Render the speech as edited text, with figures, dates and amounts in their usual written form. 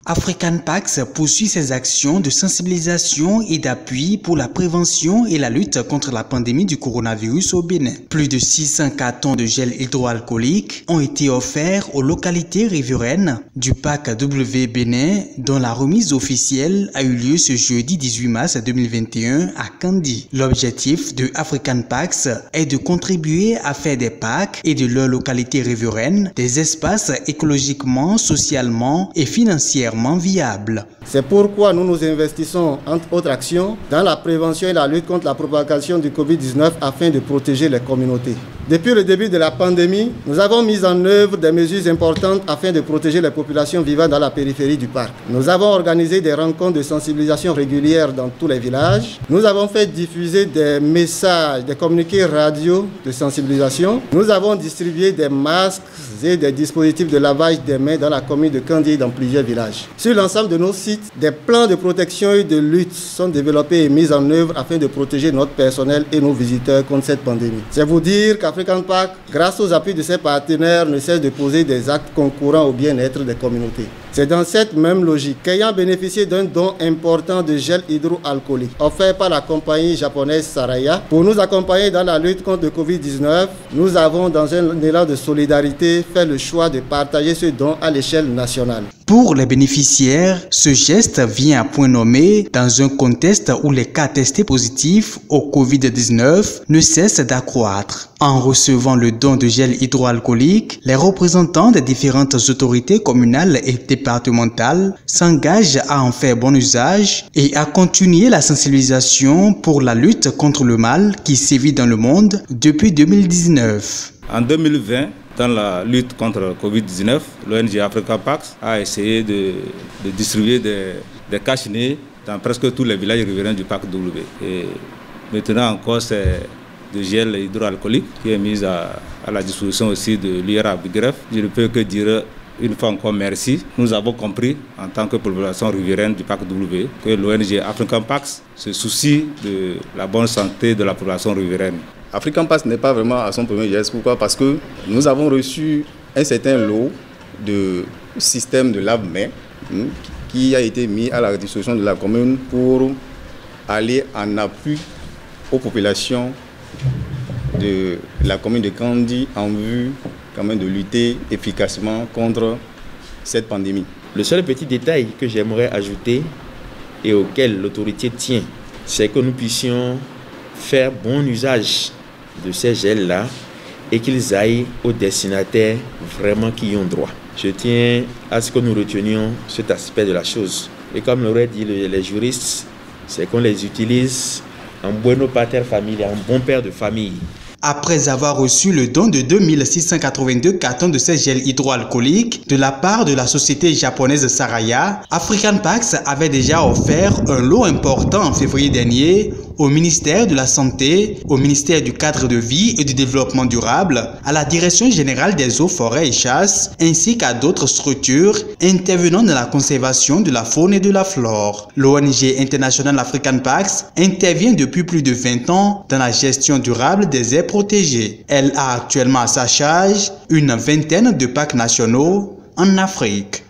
African Pax poursuit ses actions de sensibilisation et d'appui pour la prévention et la lutte contre la pandémie du coronavirus au Bénin. Plus de 600 cartons de gel hydroalcoolique ont été offerts aux localités riveraines du parc W Bénin, dont la remise officielle a eu lieu ce jeudi 18 mars 2021 à Kandi. L'objectif de African Pax est de contribuer à faire des parcs et de leurs localités riveraines des espaces écologiquement, socialement et financièrement viable. C'est pourquoi nous nous investissons, entre autres actions, dans la prévention et la lutte contre la propagation du Covid-19 afin de protéger les communautés. Depuis le début de la pandémie, nous avons mis en œuvre des mesures importantes afin de protéger les populations vivant dans la périphérie du parc. Nous avons organisé des rencontres de sensibilisation régulières dans tous les villages. Nous avons fait diffuser des messages, des communiqués radio de sensibilisation. Nous avons distribué des masques et des dispositifs de lavage des mains dans la commune de Kandi dans plusieurs villages. Sur l'ensemble de nos sites, des plans de protection et de lutte sont développés et mis en œuvre afin de protéger notre personnel et nos visiteurs contre cette pandémie. C'est vous dire qu'African Pax, grâce aux appuis de ses partenaires, ne cesse de poser des actes concourant au bien-être des communautés. C'est dans cette même logique qu'ayant bénéficié d'un don important de gel hydroalcoolique offert par la compagnie japonaise Saraya pour nous accompagner dans la lutte contre le Covid-19, nous avons, dans un élan de solidarité, fait le choix de partager ce don à l'échelle nationale. Pour les bénéficiaires, ce geste vient à point nommé dans un contexte où les cas testés positifs au Covid-19 ne cessent d'accroître. En recevant le don de gel hydroalcoolique, les représentants des différentes autorités communales et départementales s'engagent à en faire bon usage et à continuer la sensibilisation pour la lutte contre le mal qui sévit dans le monde depuis 2019. En 2020, dans la lutte contre le Covid-19, l'ONG African Pax a essayé de distribuer des cache-nez dans presque tous les villages riverains du parc W. Et maintenant encore, c'est du gel hydroalcoolique qui est mis à la disposition aussi de l'IRA Bigref. Je ne peux que dire une fois encore merci. Nous avons compris en tant que population riveraine du parc W que l'ONG African Pax se soucie de la bonne santé de la population riveraine. African Pax n'est pas vraiment à son premier geste. Pourquoi? Parce que nous avons reçu un certain lot de systèmes de lave-mains qui a été mis à la disposition de la commune pour aller en appui aux populations de la commune de Kandi en vue quand même de lutter efficacement contre cette pandémie. Le seul petit détail que j'aimerais ajouter et auquel l'autorité tient, c'est que nous puissions faire bon usage de ces gels-là et qu'ils aillent aux destinataires vraiment qui y ont droit. Je tiens à ce que nous retenions cet aspect de la chose. Et comme l'auraient dit les juristes, c'est qu'on les utilise en bueno pater familia, en bon père de famille. Après avoir reçu le don de 2682 cartons de ces gels hydroalcooliques de la part de la société japonaise Saraya, African Pax avait déjà offert un lot important en février dernier au ministère de la Santé, au ministère du Cadre de Vie et du Développement Durable, à la Direction Générale des Eaux, Forêts et Chasses, ainsi qu'à d'autres structures intervenant dans la conservation de la faune et de la flore. L'ONG International African Pax intervient depuis plus de 20 ans dans la gestion durable des aires protégées. Elle a actuellement à sa charge une vingtaine de parcs nationaux en Afrique.